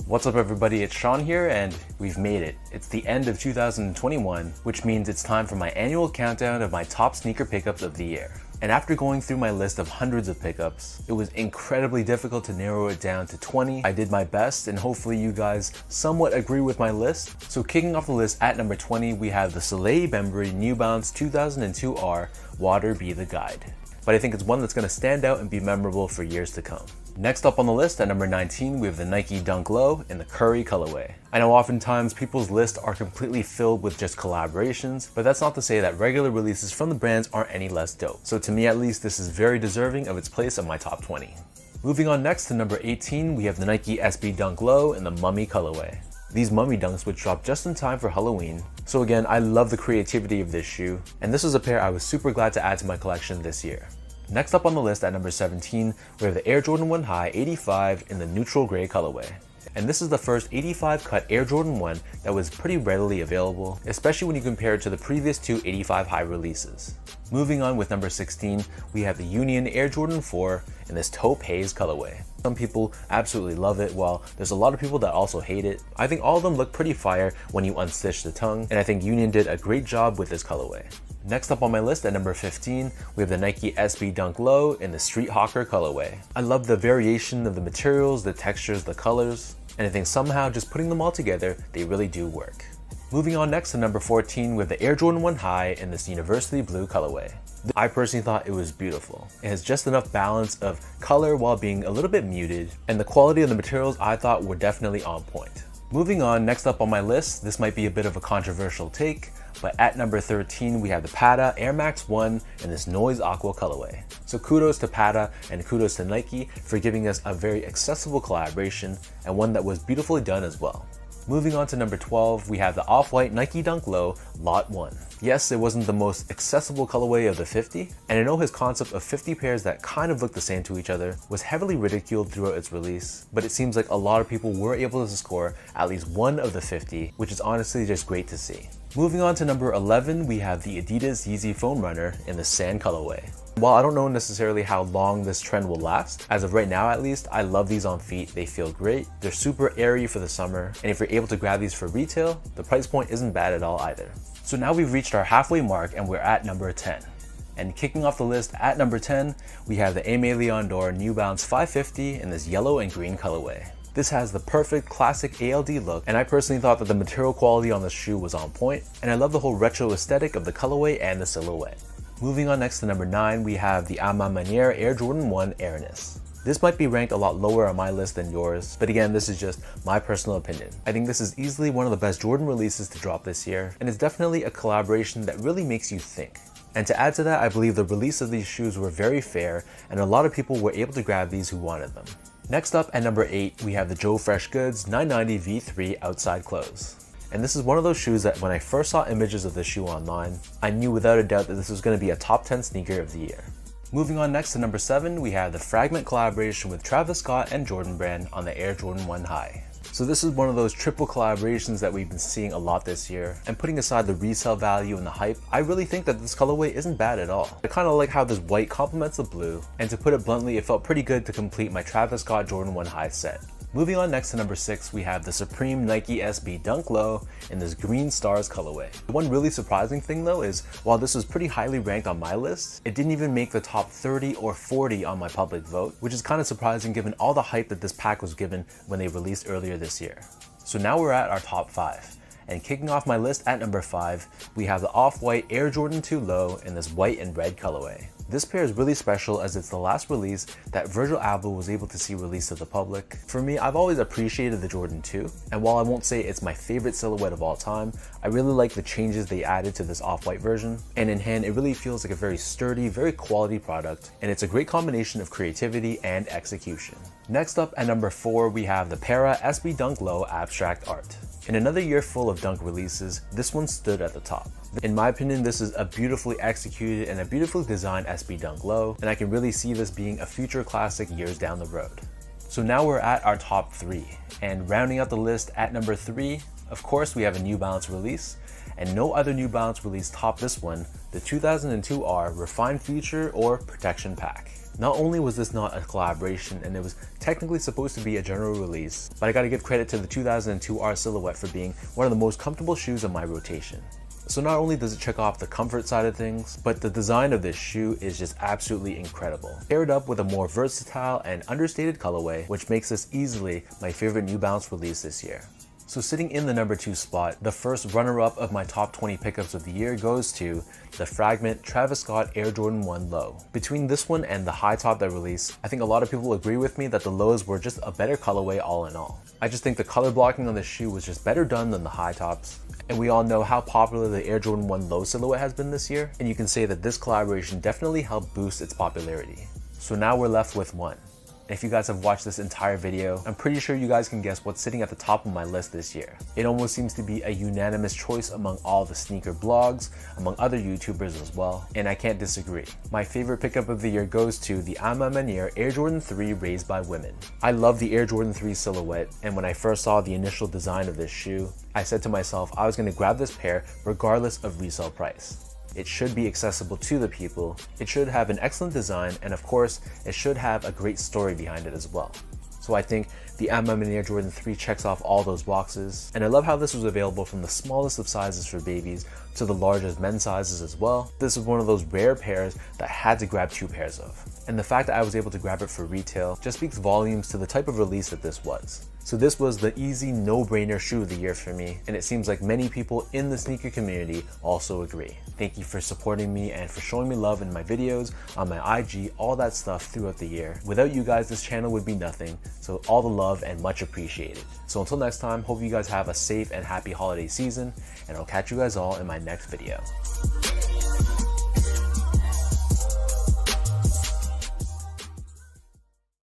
What's up everybody, it's Sean here and we've made it. It's the end of 2021, which means it's time for my annual countdown of my top sneaker pickups of the year. And after going through my list of hundreds of pickups, it was incredibly difficult to narrow it down to 20. I did my best and hopefully you guys somewhat agree with my list. So kicking off the list at number 20, we have the Soleil Bembury New Balance 2002R Water Be the Guide. But I think it's one that's going to stand out and be memorable for years to come. Next up on the list at number 19, we have the Nike Dunk Low in the Curry colorway. I know oftentimes people's lists are completely filled with just collaborations, but that's not to say that regular releases from the brands aren't any less dope. So to me at least, this is very deserving of its place on my top 20. Moving on next to number 18, we have the Nike SB Dunk Low in the Mummy colorway. These Mummy Dunks would drop just in time for Halloween. So again, I love the creativity of this shoe, and this was a pair I was super glad to add to my collection this year. Next up on the list at number 17, we have the Air Jordan 1 High 85 in the neutral gray colorway. And this is the first 85 cut Air Jordan 1 that was pretty readily available, especially when you compare it to the previous two 85 high releases. Moving on with number 16, we have the Union Air Jordan 4 in this taupe haze colorway. Some people absolutely love it, while there's a lot of people that also hate it. I think all of them look pretty fire when you unstitch the tongue, and I think Union did a great job with this colorway. Next up on my list at number 15, we have the Nike SB Dunk Low in the Street Hawker colorway. I love the variation of the materials, the textures, the colors, and I think somehow just putting them all together, they really do work. Moving on next to number 14, we have the Air Jordan 1 High in this University Blue colorway. I personally thought it was beautiful. It has just enough balance of color while being a little bit muted, and the quality of the materials I thought were definitely on point. Moving on, next up on my list, this might be a bit of a controversial take, but at number 13, we have the Prada Air Max 1 in this Noise Aqua colorway. So kudos to Prada and kudos to Nike for giving us a very accessible collaboration and one that was beautifully done as well. Moving on to number 12, we have the Off-White Nike Dunk Low Lot 1. Yes, it wasn't the most accessible colorway of the 50, and I know his concept of 50 pairs that kind of look the same to each other was heavily ridiculed throughout its release, but it seems like a lot of people were able to score at least one of the 50, which is honestly just great to see. Moving on to number 11, we have the Adidas Yeezy Foam Runner in the Sand colorway. While I don't know necessarily how long this trend will last, as of right now at least, I love these on feet. They feel great, they're super airy for the summer, and if you're able to grab these for retail, the price point isn't bad at all either. So now we've reached our halfway mark and we're at number 10. And kicking off the list at number 10, we have the Aimé Leon Dore New Balance 550 in this yellow and green colorway. This has the perfect classic ALD look, and I personally thought that the material quality on the shoe was on point, and I love the whole retro aesthetic of the colorway and the silhouette. Moving on next to number 9, we have the A Ma Manière Air Jordan 1 Airness. This might be ranked a lot lower on my list than yours, but again, this is just my personal opinion. I think this is easily one of the best Jordan releases to drop this year, and it's definitely a collaboration that really makes you think. And to add to that, I believe the release of these shoes were very fair, and a lot of people were able to grab these who wanted them. Next up at number 8, we have the Joe Freshgoods 990 V3 Outside Close. And this is one of those shoes that when I first saw images of this shoe online, I knew without a doubt that this was going to be a top 10 sneaker of the year. Moving on next to number 7, we have the Fragment collaboration with Travis Scott and Jordan Brand on the Air Jordan 1 High. So this is one of those triple collaborations that we've been seeing a lot this year, and putting aside the resale value and the hype, I really think that this colorway isn't bad at all. I kind of like how this white complements the blue, and to put it bluntly, it felt pretty good to complete my Travis Scott Jordan 1 High set. Moving on next to number 6, we have the Supreme Nike SB Dunk Low in this Green Stars colorway. The one really surprising thing though is, while this was pretty highly ranked on my list, it didn't even make the top 30 or 40 on my public vote, which is kind of surprising given all the hype that this pack was given when they released earlier this year. So now we're at our top 5. And kicking off my list at number 5, we have the Off-White Air Jordan 2 Low in this white and red colorway. This pair is really special as it's the last release that Virgil Abloh was able to see released to the public. For me, I've always appreciated the Jordan 2, and while I won't say it's my favorite silhouette of all time, I really like the changes they added to this off-white version, and in hand it really feels like a very sturdy, very quality product, and it's a great combination of creativity and execution. Next up at number 4, we have the Para SB Dunk Low Abstract Art. In another year full of dunk releases, this one stood at the top. In my opinion, this is a beautifully executed and a beautifully designed SB Dunk Low, and I can really see this being a future classic years down the road. So now we're at our top 3, and rounding out the list at number 3, Of course, we have a New Balance release, and no other New Balance release topped this one, the 2002R Refined Feature or Protection Pack. Not only was this not a collaboration and it was technically supposed to be a general release, but I gotta give credit to the 2002R silhouette for being one of the most comfortable shoes in my rotation. So not only does it check off the comfort side of things, but the design of this shoe is just absolutely incredible. Paired up with a more versatile and understated colorway, which makes this easily my favorite New Balance release this year. So sitting in the number 2 spot, the first runner-up of my top 20 pickups of the year goes to the Fragment Travis Scott Air Jordan 1 Low. Between this one and the high top that released, I think a lot of people agree with me that the lows were just a better colorway all in all. I just think the color blocking on this shoe was just better done than the high tops. And we all know how popular the Air Jordan 1 Low silhouette has been this year, and you can say that this collaboration definitely helped boost its popularity. So now we're left with one. And if you guys have watched this entire video, I'm pretty sure you guys can guess what's sitting at the top of my list this year. It almost seems to be a unanimous choice among all the sneaker blogs, among other YouTubers as well, and I can't disagree. My favorite pickup of the year goes to the A Ma Maniére Air Jordan 3 Raised by Women. I love the Air Jordan 3 silhouette, and when I first saw the initial design of this shoe, I said to myself I was going to grab this pair regardless of resale price. It should be accessible to the people, it should have an excellent design, and of course, it should have a great story behind it as well. So I think the A Ma Maniére Jordan 3 checks off all those boxes, and I love how this was available from the smallest of sizes for babies to the largest men's sizes as well. This is one of those rare pairs that I had to grab 2 pairs of. And the fact that I was able to grab it for retail just speaks volumes to the type of release that this was. So this was the easy, no-brainer shoe of the year for me, and it seems like many people in the sneaker community also agree. Thank you for supporting me and for showing me love in my videos, on my IG, all that stuff throughout the year. Without you guys, this channel would be nothing, so all the love and much appreciated. So until next time, hope you guys have a safe and happy holiday season, and I'll catch you guys all in my next video.